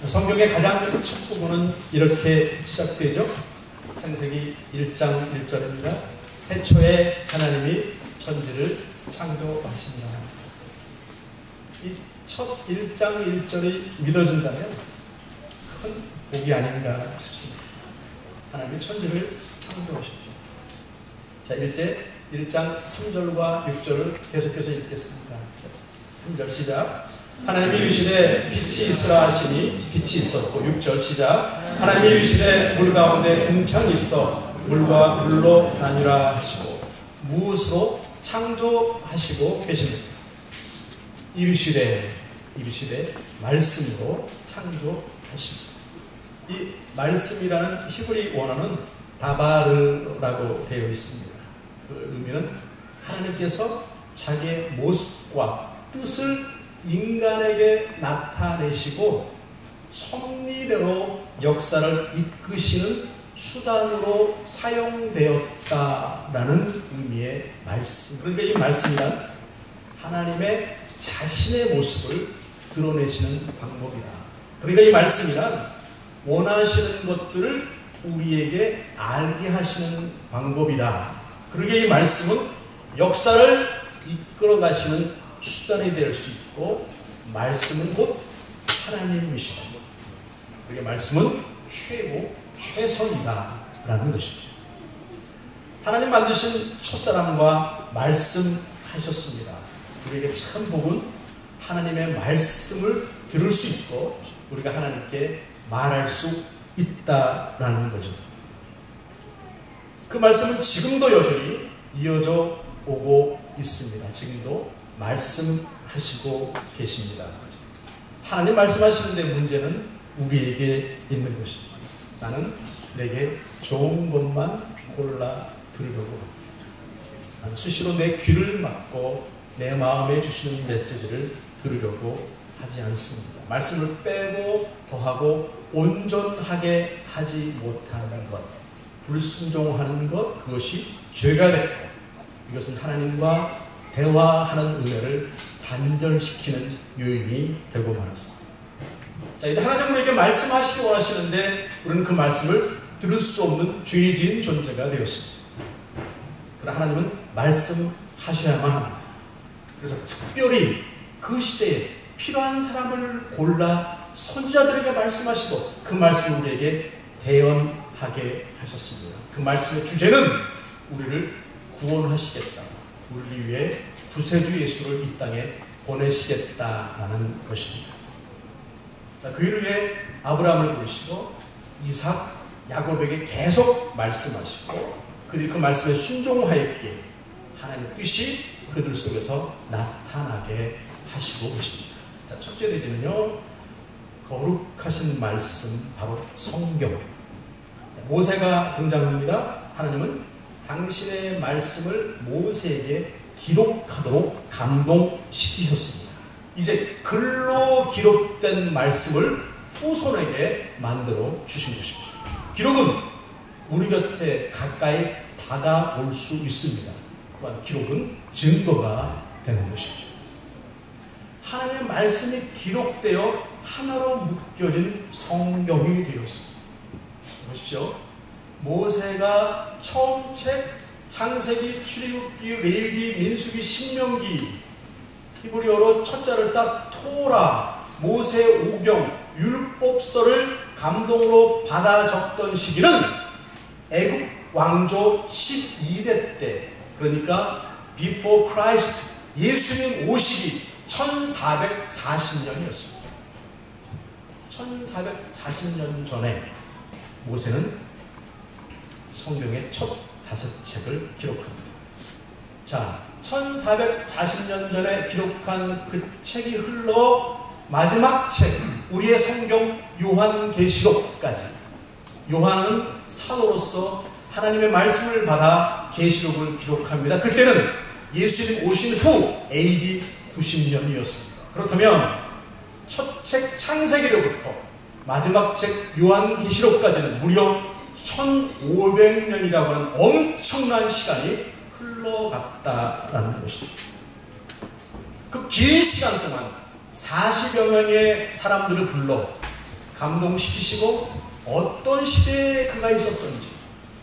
성경의 가장 첫 부분은 이렇게 시작되죠. 창세기 1장 1절입니다. 태초에 하나님이 천지를 창조하시니라. 이 첫 1장 1절이 믿어진다면 큰 복이 아닌가 싶습니다. 하나님이 천지를 창조하셨죠. 자, 1장 3절과 6절을 계속해서 읽겠습니다. 3절 시작. 하나님이 이르시되 빛이 있으라 하시니 빛이 있었고. 6절 시작. 하나님이 이르시되 물 가운데 궁창이 있어 물과 물로 나뉘라 하시고 무엇으로 창조하시고 계십니까? 이르시되 말씀으로 창조하십니다. 이 말씀이라는 히브리 원어는 다바르라고 되어 있습니다. 그 의미는 하나님께서 자기의 모습과 뜻을 인간에게 나타내시고 섭리대로 역사를 이끄시는 수단으로 사용되었다라는 의미의 말씀. 그러니까 이 말씀이란 하나님의 자신의 모습을 드러내시는 방법이다. 그러니까 이 말씀이란 원하시는 것들을 우리에게 알게 하시는 방법이다. 그러기에 이 말씀은 역사를 이끌어 가시는 수단이 될 수 있고, 말씀은 곧 하나님이시고, 그러기에 말씀은 최고, 최선이다 라는 것이죠. 하나님 만드신 첫사람과 말씀하셨습니다. 우리에게 참 복은 하나님의 말씀을 들을 수 있고 우리가 하나님께 말할 수 있다라는 거죠. 그 말씀은 지금도 여전히 이어져 오고 있습니다. 지금도 말씀하시고 계십니다. 하나님 말씀하시는데 문제는 우리에게 있는 것입니다. 나는 내게 좋은 것만 골라 들으려고 합니다. 나는 수시로 내 귀를 막고 내 마음에 주시는 메시지를 들으려고 하지 않습니다. 말씀을 빼고 더하고 온전하게 하지 못하는 것, 불순종하는 것, 그것이 죄가 되고 이것은 하나님과 대화하는 은혜를 단절시키는 요인이 되고 말았습니다. 자, 이제 하나님 우리에게 말씀하시기 원하시는데 우리는 그 말씀을 들을 수 없는 죄진 존재가 되었습니다. 그러나 하나님은 말씀하셔야만 합니다. 그래서 특별히 그 시대에 필요한 사람을 골라 선지자들에게 말씀하시고 그 말씀을 우리에게 대언하게 하셨습니다. 그 말씀의 주제는 우리를 구원하시겠다, 우리를 위해 구세주 예수를 이 땅에 보내시겠다라는 것입니다. 자, 그 이후에 아브라함을 부르시고 이삭, 야곱에게 계속 말씀하시고 그들이 그 말씀에 순종하였기에 하나님의 뜻이 그들 속에서 나타나게 하시고 계십니다. 자, 첫째 내지는요, 거룩하신 말씀, 바로 성경. 모세가 등장합니다. 하나님은 당신의 말씀을 모세에게 기록하도록 감동시키셨습니다. 이제 글로 기록된 말씀을 후손에게 만들어 주신 것입니다. 기록은 우리 곁에 가까이 다가올 수 있습니다. 또한 기록은 증거가 되는 것이죠. 하나님의 말씀이 기록되어 하나로 묶여진 성경이 되었습니다. 보십시오. 모세가 처음 책 창세기, 출애굽기, 레위기, 민수기, 신명기, 히브리어로 첫자를 딱 토라, 모세 오경, 율법서를 감동으로 받아 적던 시기는 애굽 왕조 12대 때, 그러니까 before Christ, 예수님 오시기 1440년이었습니다. 1440년 전에 모세는 성경의 첫 5책을 기록합니다. 자, 1440년 전에 기록한 그 책이 흘러 마지막 책, 우리의 성경 요한계시록까지. 요한은 사도로서 하나님의 말씀을 받아 계시록을 기록합니다. 그때는 예수님 오신 후 AD 90년이었습니다. 그렇다면 첫 책 창세기로부터 마지막 책 요한계시록까지는 무려 1500년이라고 하는 엄청난 시간이 흘러갔다라는 것이죠. 그 긴 시간 동안 40여 명의 사람들을 불러 감동시키시고 어떤 시대에 그가 있었던지,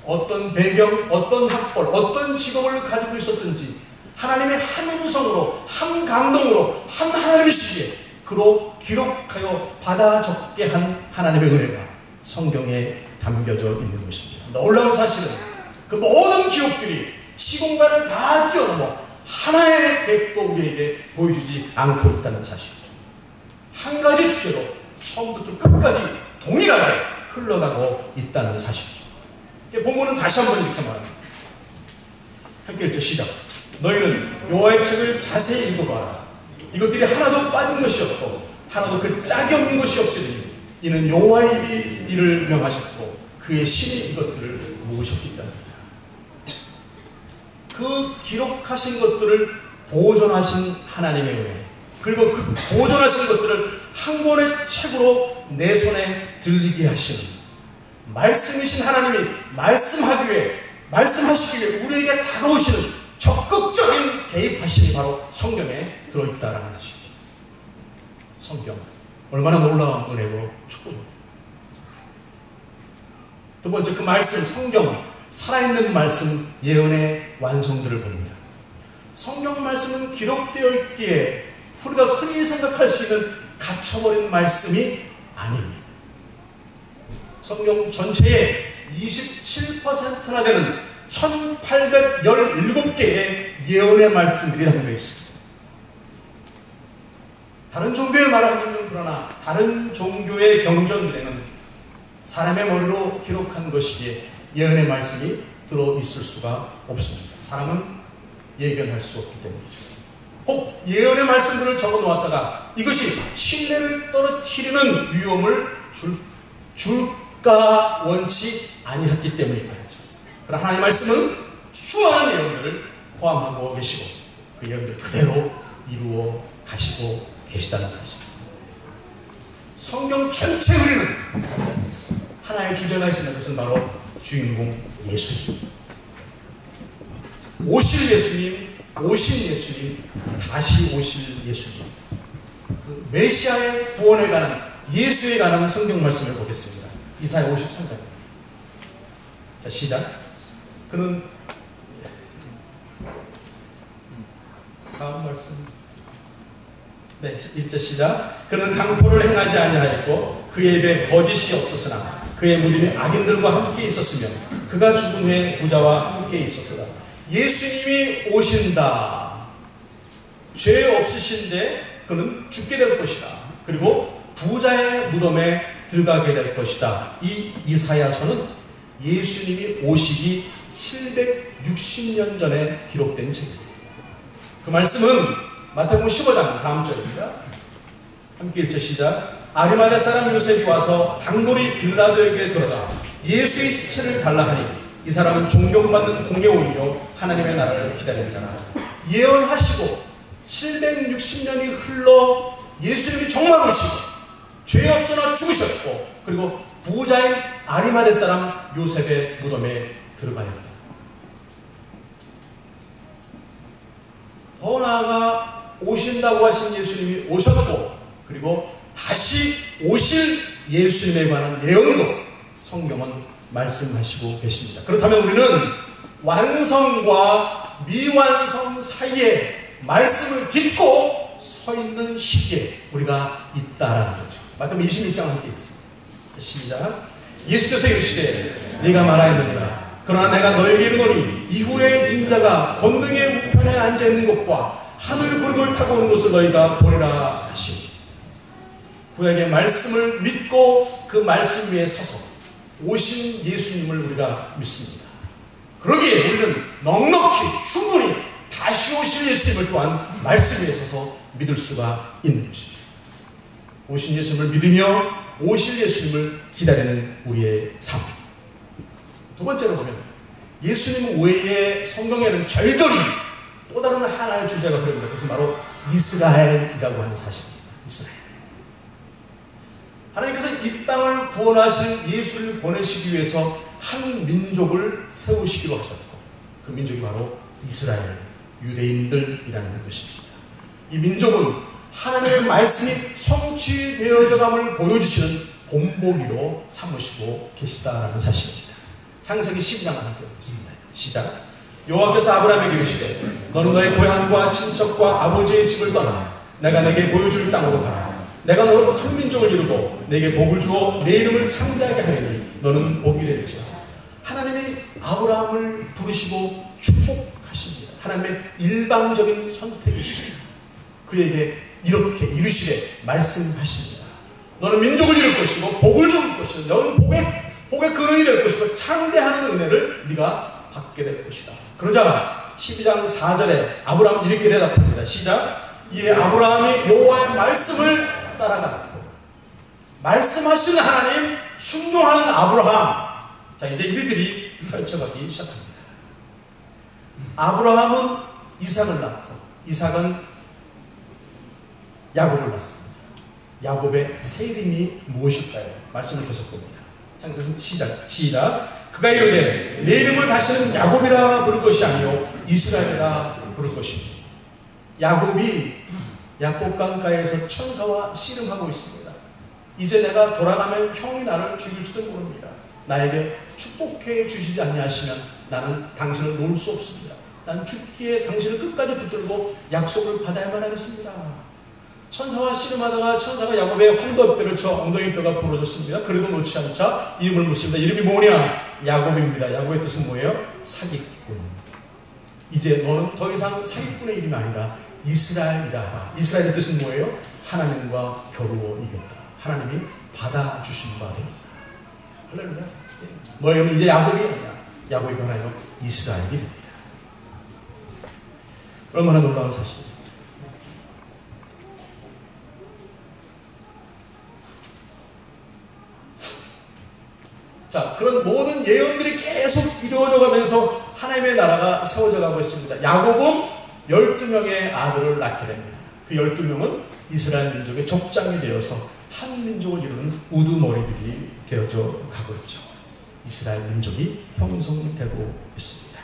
어떤 배경, 어떤 학벌, 어떤 직업을 가지고 있었던지 하나님의 한 음성으로, 한 감동으로, 한 하나님이시기에 그로 기록하여 받아 적게 한 하나님의 은혜가 성경에 담겨져 있는 것입니다. 놀라운 사실은 그 모든 기록들이 시공간을 다 뛰어넘어 하나의 객도 우리에게 보여주지 않고 있다는 사실이죠. 한 가지 주제로 처음부터 끝까지 동일하게 흘러가고 있다는 사실이죠. 본문은 다시 한번 이렇게 말합니다. 함께 읽죠. 시작. 너희는 여호와의 책을 자세히 읽어봐라. 이것들이 하나도 빠진 것이 없고 하나도 그 짝이 없는 것이 없으니 이는 여호와의 입이 이를 명하셨고 그의 신이 이것들을 모으셨기 때문이다. 그 기록하신 것들을 보존하신 하나님의 은혜, 그리고 그 보존하신 것들을 한 권의 책으로 내 손에 들리게 하시는 말씀이신 하나님이 말씀하시기 위해 우리에게 다가오시는 적극적인 개입하심이 바로 성경에 들어있다라는 것입니다. 성경 얼마나 놀라운 은혜고 축복입니다. 두 번째, 그 말씀, 성경, 살아있는 말씀, 예언의 완성들을 봅니다. 성경 말씀은 기록되어 있기에 우리가 흔히 생각할 수 있는 갇혀버린 말씀이 아닙니다. 성경 전체의 27%나 되는 1817개의 예언의 말씀들이 담겨 있습니다. 다른 종교의 말을 하기는 그러나 다른 종교의 경전들에는 사람의 머리로 기록한 것이기에 예언의 말씀이 들어있을 수가 없습니다. 사람은 예견할 수 없기 때문이죠. 혹 예언의 말씀들을 적어 놓았다가 이것이 신뢰를 떨어뜨리는 위험을 줄까 원치 아니했기 때문이다. 그러나 하나님의 말씀은 수많은 예언들을 포함하고 계시고 그 예언들 그대로 이루어 가시고 계시다는 사실입니다. 성경 전체 흐리는 하나의 주제가 있습니다. 그것은 바로 주인공 예수님. 오실 예수님, 오신 예수님, 다시 오실 예수님. 그 메시아의 구원에 관한, 예수에 관한 성경 말씀을 보겠습니다. 이사야 53장입니다. 자, 시작. 그는 다음 말씀. 네, 1절 시작. 그는 강포를 행하지 아니하였고 그의 입에 거짓이 없었으나 그의 무덤이 악인들과 함께 있었으며 그가 죽은 후에 부자와 함께 있었도다. 예수님이 오신다. 죄 없으신데 그는 죽게 될 것이다. 그리고 부자의 무덤에 들어가게 될 것이다. 이 이사야서는 예수님이 오시기 760년 전에 기록된 책입니다. 그 말씀은 마태복음 15장 다음 절입니다. 함께 읽죠. 시작. 아리마대 사람 요셉이 와서 당돌이 빌라도에게 들어가 예수의 시체를 달라 하니 이 사람은 존경받는 공예원이요 하나님의 나라를 기다리는 자라. 예언하시고 760년이 흘러 예수님이 정말 오시고 죄 없으나 죽으셨고 그리고 부자인 아리마대 사람 요셉의 무덤에 들어가야 합니다. 더 나아가 오신다고 하신 예수님이 오셨고 그리고 다시 오실 예수님에 관한 예언도 성경은 말씀하시고 계십니다. 그렇다면 우리는 완성과 미완성 사이에 말씀을 딛고 서 있는 시기에 우리가 있다라는 거죠. 마태복음 26장 함께 있습니다. 시작. 예수께서 이르시되 네가 말하였느니라. 그러나 내가 너에게 이르노니 이후에 인자가 권능의 우편에 앉아있는 것과 하늘 구름을 타고 오는 것을 너희가 보리라 하시니 구약의 말씀을 믿고 그 말씀 위에 서서 오신 예수님을 우리가 믿습니다. 그러기에 우리는 넉넉히 충분히 다시 오실 예수님을 또한 말씀 위에 서서 믿을 수가 있는 것입니다. 오신 예수님을 믿으며 오실 예수님을 기다리는 우리의 삶. 두 번째로 보면 예수님 외에 성경에는 절절히 또 다른 하나의 주제가 흐릅니다. 그것은 바로 이스라엘이라고 하는 사실입니다. 이스라엘. 하나님께서 이 땅을 구원하실 예수를 보내시기 위해서 한 민족을 세우시기로 하셨고 그 민족이 바로 이스라엘, 유대인들이라는 것입니다. 이 민족은 하나님의 말씀이 성취되어져감을 보여주시는 본보기로 삼으시고 계시다라는 사실입니다. 창세기 12장을 함께 보겠습니다. 시작. 여호와께서 아브라함에게 이르시되 너는 너의 고향과 친척과 아버지의 집을 떠나 내가 내게 보여줄 땅으로 가라. 내가 너로 큰 민족을 이루고 내게 복을 주어 내 이름을 창대하게 하리니 너는 복이 될지어다. 하나님이 아브라함을 부르시고 축복하십니다. 하나님의 일방적인 선택이십니다. 그에게 이렇게 이르시되 말씀하십니다. 너는 민족을 이룰 것이고 복을 줄 것이고 너는 복의 근원이 될 것이고 창대하는 은혜를 네가 받게 될 것이다. 그러자 12장 4절에 아브라함은 이렇게 대답합니다. 시작. 이에 아브라함이 여호와의 말씀을 따라가고 말씀하시는 하나님, 순종하는 아브라함. 자, 이제 일들이 펼쳐가기 시작합니다. 아브라함은 이삭을 낳고 이삭은 야곱을 낳습니다. 야곱의 새 이름이 무엇일까요? 말씀을 계속 봅니다. 창세기 시작. 그가 이르되 내 이름을 다시는 야곱이라 부를 것이 아니요 이스라엘이라 부를 것이니. 야곱이 약복강가에서 천사와 씨름하고 있습니다. 이제 내가 돌아가면 형이 나를 죽일지도 모릅니다. 나에게 축복해 주시지 아니하시면 나는 당신을 놓을 수 없습니다. 난 죽기에 당신을 끝까지 붙들고 약속을 받아야만 하겠습니다. 천사와 씨름하다가 천사가 야곱의 환도뼈를 쳐 엉덩이뼈가 부러졌습니다. 그래도 놓지 않자 이름을 묻습니다. 이름이 뭐냐? 야곱입니다. 야곱의 뜻은 뭐예요? 사기꾼. 이제 너는 더 이상 사기꾼의 이름이 아니다. 이스라엘이라 하라. 이스라엘의 뜻은 뭐예요? 하나님과 겨루어 이겼다. 하나님이 받아주신 바 되었다. 할렐루야. 너의 이름은 이제 야곱이 아니야. 야곱이 변하여 이스라엘이 됩니다. 얼마나 놀라운 사실이죠. 자, 그런 모든 예언들이 계속 이루어져 가면서 하나님의 나라가 세워져 가고 있습니다. 야곱은 12명의 아들을 낳게 됩니다. 그 12명은 이스라엘 민족의 족장이 되어서 한 민족을 이루는 우두머리들이 되어져 가고 있죠. 이스라엘 민족이 형성되고 있습니다.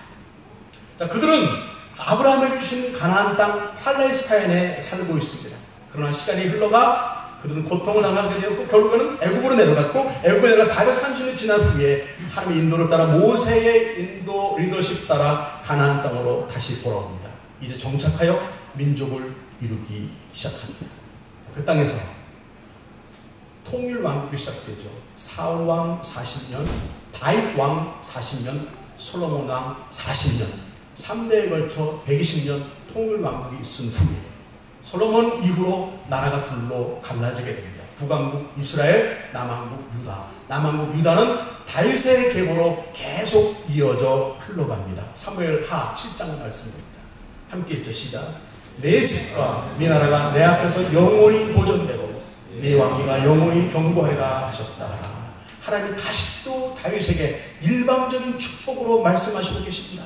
자, 그들은 아브라함에게 주신 가나안 땅 팔레스타인에 살고 있습니다. 그러나 시간이 흘러가 그들은 고통을 당하게 되었고 결국에는 애굽으로 내려갔고 애굽에 내려가 430년 지난 후에 하나님의 인도를 따라 모세의 인도 리더십 따라 가나안 땅으로 다시 돌아옵니다. 이제 정착하여 민족을 이루기 시작합니다. 그 땅에서 통일 왕국이 시작되죠. 사울 왕 40년, 다윗 왕 40년, 솔로몬 왕 40년, 3대에 걸쳐 120년 통일 왕국이 있은 후에 솔로몬 이후로 나라가 둘로 갈라지게 됩니다. 북왕국 이스라엘, 남왕국 유다. 남왕국 유다는 다윗의 계보로 계속 이어져 흘러갑니다. 사무엘하 7장 말씀입니다. 함께 읽죠. 시작. 내 집과 네 나라가 내 앞에서 영원히 보존되고 네 왕위가 영원히 경고하리라 하셨다. 하나님 다시 또 다윗에게 일방적인 축복으로 말씀하시고 계십니다.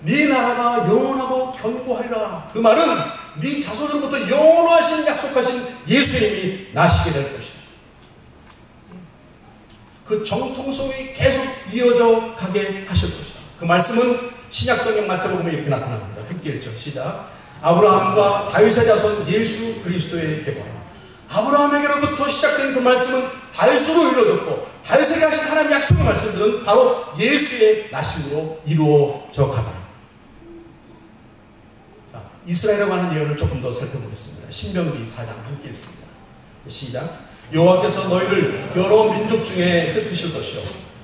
네 나라가 영원하고 견고하리라. 그 말은 네 자손으로부터 영원하신 약속하신 예수님이 나시게 될 것이다. 그 정통성이 계속 이어져 가게 하실 것이다. 그 말씀은 신약성경 마태복음에 이렇게 나타납니다. 함께 읽죠. 시작. 아브라함과 다윗의 자손 예수 그리스도의 계보라. 아브라함에게로부터 시작된 그 말씀은 다윗으로 이루어졌고 다윗에게 하신 하나님의 약속의 말씀들은 바로 예수의 나심으로 이루어져 가더라. 이스라엘이라고 하는 예언을 조금 더 살펴보겠습니다. 신명기 4장 함께 읽습니다. 시작. 여호와께서 너희를 여러 민족 중에 흩으실 것이요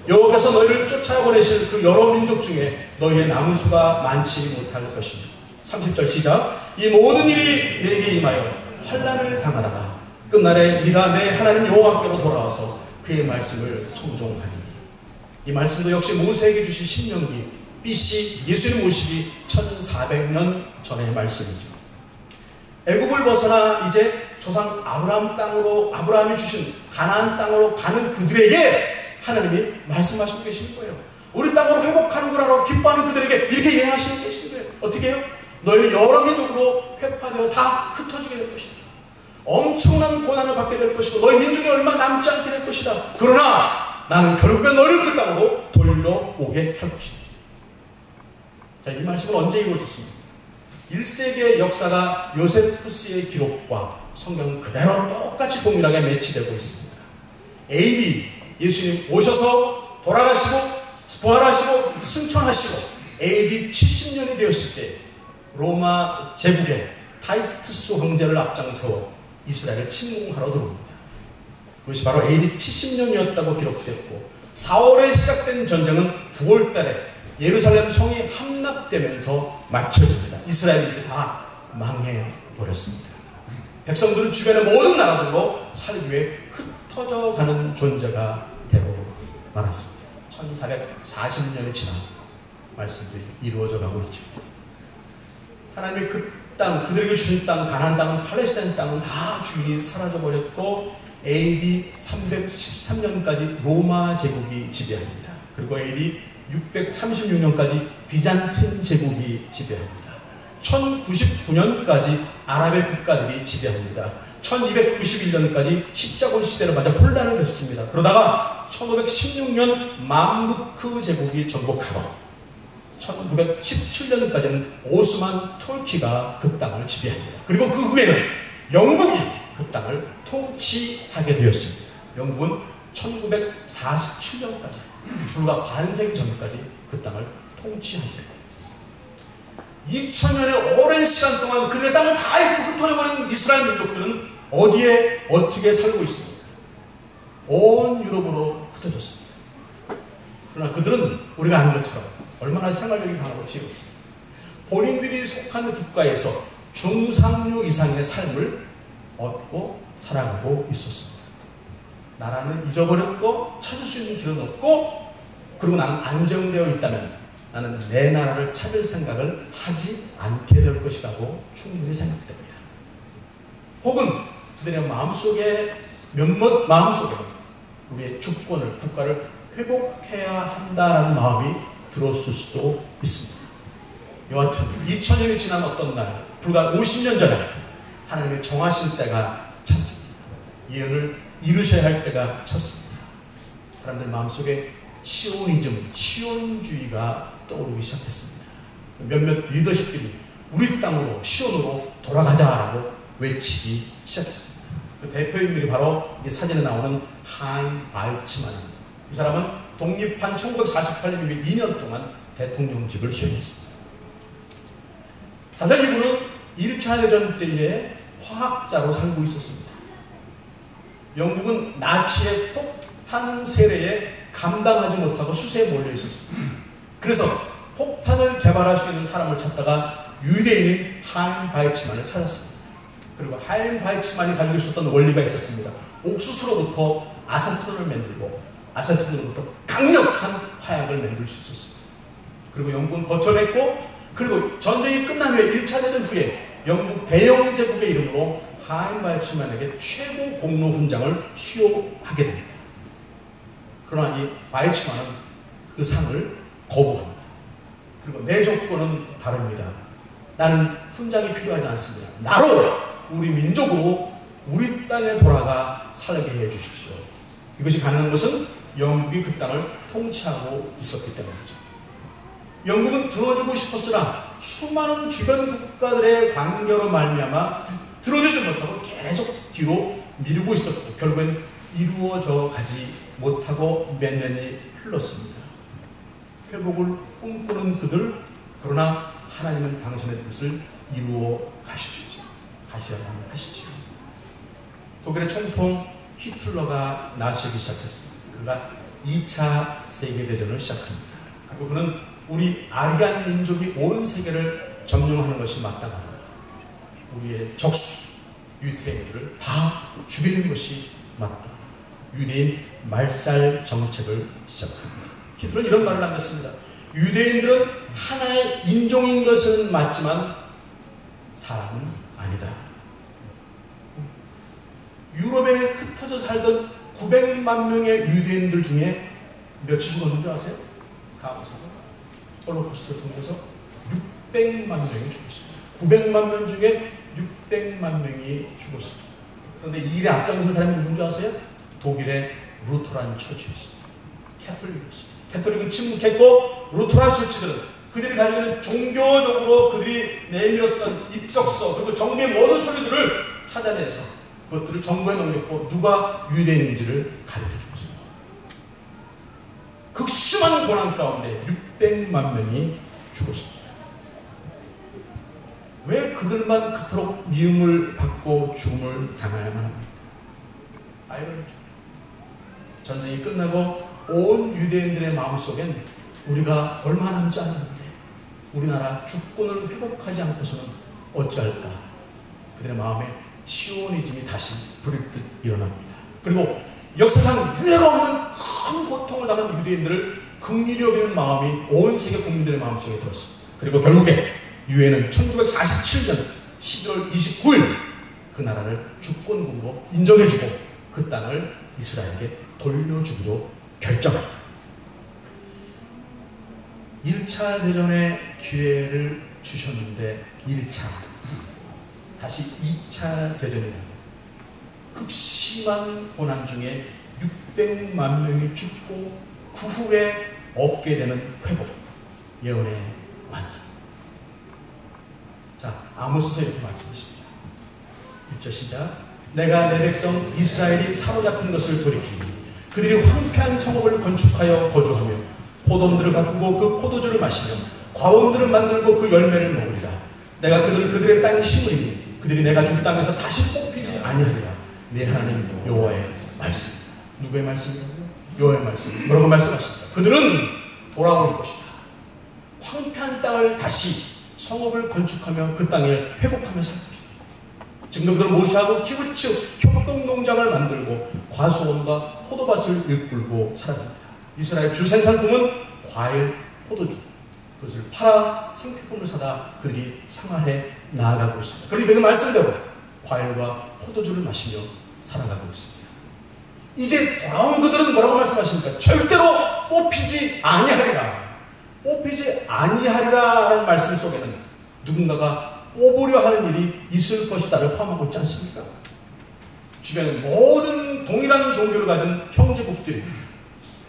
여호와께서 너희를 쫓아보내실 그 여러 민족 중에 너희의 남은 수가 많지 못할 것입니다. 30절 시작. 이 모든 일이 내게 임하여 환난을 당하다가 끝날에 네가 내 하나님 여호와께로 돌아와서 그의 말씀을 청종하리니. 이 말씀도 역시 모세에게 주신 신명기 BC 예수님 오시기 1400년 전의 말씀이죠. 애굽을 벗어나 이제 조상 아브라함 땅으로 아브라함이 주신 가나안 땅으로 가는 그들에게 하나님이 말씀하시고 계시는 거예요. 우리 땅으로 회복하는 거라고 기뻐하는 그들에게 이렇게 예언하시고 계시는 거예요. 어떻게 해요? 너희는 여러 민족으로 회파되어 다 흩어지게 될 것이다. 엄청난 고난을 받게 될 것이고 너희 민족이 얼마 남지 않게 될 것이다. 그러나 나는 결국에 너희를 그 땅으로 돌려오게 할 것이다. 자, 이 말씀은 언제 이루어졌습니까? 1세기의 역사가 요세푸스의 기록과 성경은 그대로 똑같이 동일하게 매치되고 있습니다. AD 예수님 오셔서 돌아가시고 부활하시고 승천하시고 AD 70년이 되었을 때 로마 제국의 타이투스 황제를 앞장세워 이스라엘을 침공하러 들어옵니다. 그것이 바로 AD 70년이었다고 기록되었고 4월에 시작된 전쟁은 9월 달에 예루살렘 성이 함락되면서 마쳐집니다. 이스라엘이 이제 다 망해버렸습니다. 백성들은 주변의 모든 나라들로 살기 위해 흩어져 가는 존재가 되어 말았습니다. 1440년이 지나 말씀들이 이루어져 가고 있죠. 하나님의 그 땅, 그들에게 주신 땅, 가나안 땅은 팔레스타인 땅은 다 주인이 사라져버렸고 AD 313년까지 로마 제국이 지배합니다. 그리고 AD 636년까지 비잔틴 제국이 지배합니다. 1099년까지 아랍의 국가들이 지배합니다. 1291년까지 십자군 시대를 맞아 혼란을 겪습니다. 그러다가 1516년 mamlu크 제국이 정복하고 1917년까지는 오스만 톨키가 그 땅을 지배합니다. 그리고 그 후에는 영국이 그 땅을 통치하게 되었습니다. 영국은 1947년까지 불과 반세기 전까지 그 땅을 통치하게 됩니다. 2000년의 오랜 시간 동안 그들의 땅을 다 잃고 흩어져버린 이스라엘 민족들은 어디에 어떻게 살고 있습니까? 온 유럽으로 흩어졌습니다. 그러나 그들은 우리가 아는 것처럼 얼마나 생활력이 강하고 지혜롭습니다. 본인들이 속한 국가에서 중상류 이상의 삶을 얻고 살아가고 있었습니다. 나라는 잊어버렸고 찾을 수 있는 길은 없고, 그리고 나는 안정되어 있다면 나는 내 나라를 찾을 생각을 하지 않게 될 것이라고 충분히 생각됩니다. 혹은 그들의 마음속에 우리의 주권을, 국가를 회복해야 한다는 마음이 들었을 수도 있습니다. 여하튼 2000년이 지난 어떤 날, 불과 50년 전에 하나님의 정하신 때가 찼습니다. 예언을 이루셔야 할 때가 찼습니다. 사람들 마음속에 시오니즘, 시온주의가 떠오르기 시작했습니다. 몇몇 리더십들이 우리 땅으로, 시온으로 돌아가자라고 외치기 시작했습니다. 그 대표 인물이 바로 이 사진에 나오는 하임 바이츠만입니다. 이 사람은 독립한 1948년 이후에 2년 동안 대통령직을 수행했습니다. 사실 이분은 1차 대전 때에 화학자로 살고 있었습니다. 영국은 나치의 폭탄 세례에 감당하지 못하고 수세에 몰려 있었습니다. 그래서 폭탄을 개발할 수 있는 사람을 찾다가 유대인인 하임 바이츠만을 찾았습니다. 그리고 하임 바이츠만이 가지고 있었던 원리가 있었습니다. 옥수수로부터 아세톤을 만들고 아세톤으로부터 강력한 화약을 만들 수 있었습니다. 그리고 영국은 버텨냈고, 그리고 전쟁이 끝난 후에 1차 대전 후에 영국 대영 제국의 이름으로 하임 바이츠만에게 최고 공로 훈장을 수여하게 됩니다. 그러나 이 바이츠만은 그 상을 거부합니다. 그리고 내 조건은 다릅니다. 나는 훈장이 필요하지 않습니다. 나로, 우리 민족으로 우리 땅에 돌아가 살게 해 주십시오. 이것이 가능한 것은 영국이 그 땅을 통치하고 있었기 때문이죠. 영국은 들어주고 싶었으나 수많은 주변 국가들의 관계로 말미암아 들어주지 못하고 계속 뒤로 미루고 있었고, 결국엔 이루어져 가지 못하고 몇 년이 흘렀습니다. 회복을 꿈꾸는 그들, 그러나 하나님은 당신의 뜻을 이루어 가셔야만 하시죠. 독일의 총통 히틀러가 나서기 시작했습니다. 그가 2차 세계대전을 시작합니다. 그리고 그는 우리 아리안 민족이 온 세계를 점령하는 것이 마땅하다, 우리의 적수 유대인들을 다 죽이는 것이 맞다, 유대인 말살 정책을 시작합니다. 히틀러는 이런 말을 남겼습니다. 유대인들은 하나의 인종인 것은 맞지만 사람은 아니다. 유럽에 흩어져 살던 900만 명의 유대인들 중에 몇이 죽었는 줄 아세요? 다음 사건 홀로코스트를 통해서 600만 명이 죽었습니다. 900만 명 중에 600만 명이 죽었습니다. 그런데 이 일에 앞장선 사람이 누군지 아세요? 독일의 루터란 처치였습니다. 캐톨릭이었습니다. 캐톨릭은 침묵했고, 루터란 처치들은 그들이 가지고 있는 종교적으로 그들이 내밀었던 입석서, 그리고 정부의 모든 소리들을 찾아내서 그것들을 정부에 넘겼고 누가 유대인인지를 가르쳐 주었습니다. 극심한 고난 가운데 600만 명이 죽었습니다. 왜 그들만 그토록 미움을 받고 죽음을 당해야만 합니까? 아이러니죠. 전쟁이 끝나고 온 유대인들의 마음속엔 우리가 얼마 남지 않았는데 우리나라 주권을 회복하지 않고서는 어찌할까? 그들의 마음에 시오니즘이 다시 불일듯 일어납니다. 그리고 역사상 유례가 없는 큰 고통을 당한 유대인들을 긍휼히 여기는 마음이 온 세계 국민들의 마음속에 들었습니다. 그리고 결국에 유엔은 1947년 11월 29일 그 나라를 주권국으로 인정해주고 그 땅을 이스라엘에게 돌려주기로 결정합니다. 1차 대전의 기회를 주셨는데 1차 다시 2차 대전이라는 극심한 고난 중에 600만 명이 죽고 그 후에 얻게 되는 회복, 예언의 완성. 자, 아모스서 이렇게 말씀하십니다. 1절 시작. 내가 내 백성 이스라엘이 사로잡힌 것을 돌이키니 그들이 황폐한 성읍을 건축하여 거주하며 포도원들을 가꾸고 그 포도주를 마시며 과원들을 만들고 그 열매를 먹으리라. 내가 그들의 땅에 심으리니 그들이 내가 줄 땅에서 다시 뽑히지 아니하리라. 내 하나님 여호와의 말씀. 누구의 말씀이라고요? 여호와의 말씀. 뭐라고 말씀하십니까? 그들은 돌아올 것이다. 황폐한 땅을 다시 성읍을 건축하며 그 땅을 회복하며 살 것이다. 지금도 그들은 모시하고 키부츠 협동농장을 만들고 과수원과 포도밭을 일굴고 살아갑니다. 이스라엘 주 생산품은 과일, 포도주. 그것을 팔아 생필품을 사다 그들이 생활해 나아가고 있습니다. 그러니까 그 말씀대로 과일과 포도주를 마시며 살아가고 있습니다. 이제 돌아온 그들은 뭐라고 말씀하십니까? 절대로 뽑히지 아니하리라. 뽑히지 아니하리라 라는 말씀 속에는 누군가가 뽑으려 하는 일이 있을 것이다를 포함하고 있지 않습니까? 주변에 모든 동일한 종교를 가진 형제국들입니다.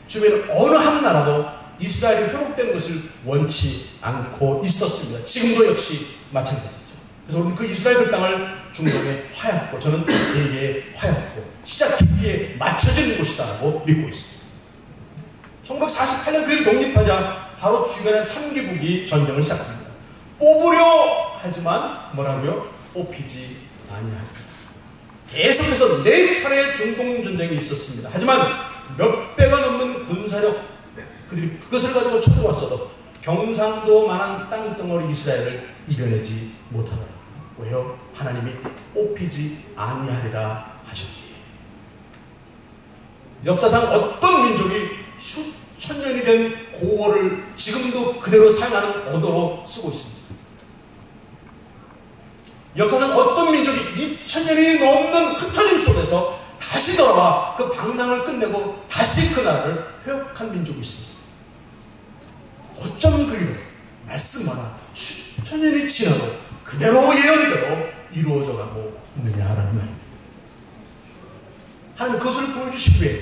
주변에 어느 한 나라도 이스라엘이 회복되는 것을 원치 않고 있었습니다. 지금도 역시 마찬가지죠. 그래서 우리는 그 이스라엘 땅을 중동의 화약고, 저는 세계의 화약고, 시작 깊이에 맞춰진 곳이다라고 믿고 있습니다. 1948년 그들이 독립하자 바로 주변의 3개국이 전쟁을 시작합니다. 뽑으려 하지만 뭐라고요? 뽑히지 아니하리라. 계속해서 4차례의 중동 전쟁이 있었습니다. 하지만 몇 배가 넘는 군사력, 그들이 그것을 가지고 쳐들어왔어도 경상도만한 땅덩어리 이스라엘을 이겨내지 못하더라. 왜요? 하나님이 뽑히지 아니하리라 하셨기에. 역사상 어떤 민족이 수천 년이 된 고어를 지금도 그대로 사용하는 언어로 쓰고 있습니다. 역사상 어떤 민족이 2000년이 넘는 흩어짐 속에서 다시 돌아와 그 방랑을 끝내고 다시 그 나라를 회복한 민족이 있습니다. 어쩜 그리로 말씀마다 수천 년이 지나도 그대로 예언대로 이루어져 가고 있느냐라는 말입니다. 하나님 그것을 보여주시기 위해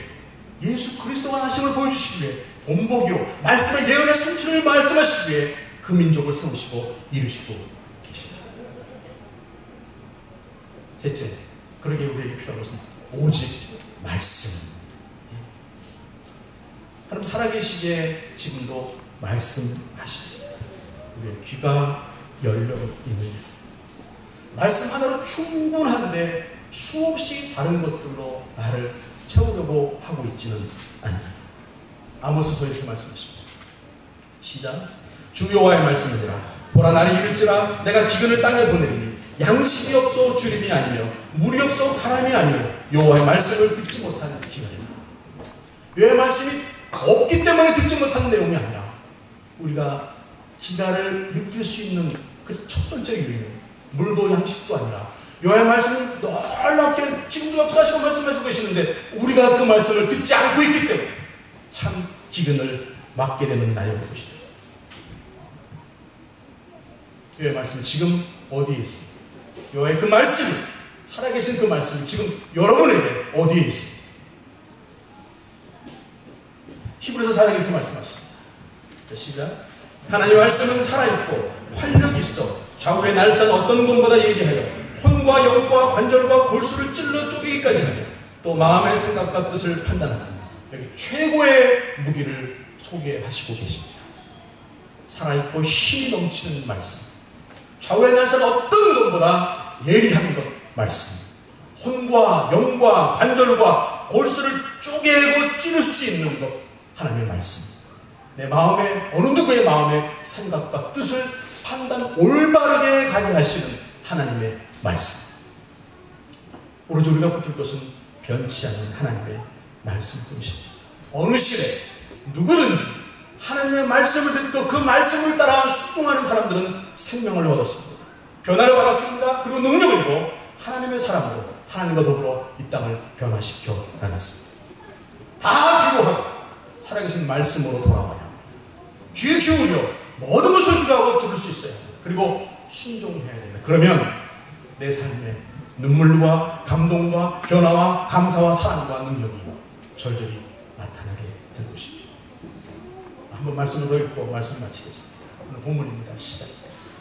예수 그리스도가 하심을 보여주시기 위해 본보기로 말씀의 예언의 성취를 말씀하시기 위해 그 민족을 세우시고 이루시고 계시다. 셋째, 그러기에 우리에게 필요한 것은 오직 말씀. 하나님 살아계시기에 지금도 말씀하십니다. 우리의 귀가 열려 있느냐. 말씀 하나로 충분한데 수없이 다른 것들로 나를 채우려고 하고 있지는 않느냐. 아모스서 이렇게 말씀하십니다. 시작. 주 여호와의 말씀이니라. 보라 나를 이를지라 내가 기근을 땅에 보내리니 양식이 없어 주림이 아니며 물이 없어 바람이 아니며 여호와의 말씀을 듣지 못하는 기간이다. 여호와의 말씀이 없기 때문에 듣지 못하는 내용이 아니라 우리가 기가를 느낄 수 있는 그 첫 번째 요인은 물도 양식도 아니라 여호와의 말씀을 놀랍게 지금도 역사하시고 말씀하시고 계시는데 우리가 그 말씀을 듣지 않고 있기 때문에 참 기근을 맞게 되는 날이 올 것이다. 여호와의 말씀이 지금 어디에 있습니까? 여호와의 그 말씀이, 살아계신 그 말씀이 지금 여러분에게 어디에 있습니까? 히브리서 4장에 이렇게 말씀하십니다. 시작. 하나님의 말씀은 살아있고 활력이 있어 좌우의 날선 어떤 것보다 예리하여 혼과 영과 관절과 골수를 찔러 쪼개기까지 하며 또 마음의 생각과 뜻을 판단하는 여기 최고의 무기를 소개하시고 계십니다. 살아있고 힘이 넘치는 말씀, 좌우의 날선 어떤 것보다 예리한 것 말씀, 혼과 영과 관절과 골수를 쪼개고 찌를 수 있는 것 하나님의 말씀, 내 마음에 어느 누구의 마음의 생각과 뜻을 판단 올바르게 가게 하시는 하나님의 말씀, 오로지 우리가 붙들 것은 변치 않는 하나님의 말씀뿐이십니다. 어느 시대 누구든지 하나님의 말씀을 듣고 그 말씀을 따라 순종하는 사람들은 생명을 얻었습니다. 변화를 받았습니다. 그리고 능력을 입고 하나님의 사람으로 하나님과 더불어 이 땅을 변화시켜 나갔습니다. 다 기도하고 살아계신 말씀으로 돌아와야 합니다. 귀 기울여 모든 것을 기도하고 들을 수 있어야 합니다. 그리고 순종해야 됩니다. 그러면 내 삶에 눈물과 감동과 변화와 감사와 사랑과 능력이 절절히 나타나게 될 것입니다. 한번 말씀을 더 읽고 말씀 마치겠습니다. 오늘 본문입니다. 시작.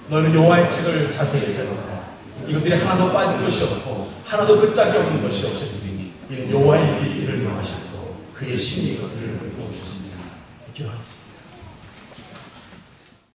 너희는 여호와의 책을 자세히 살펴보라. 이것들이 하나도 빠진 것이 없고 하나도 그 짝이 없는 것이 없으니 이는 여호와의 입이 이를 명하셨고 그의 신이 이것들을 보셨습니다. 기도하겠습니다.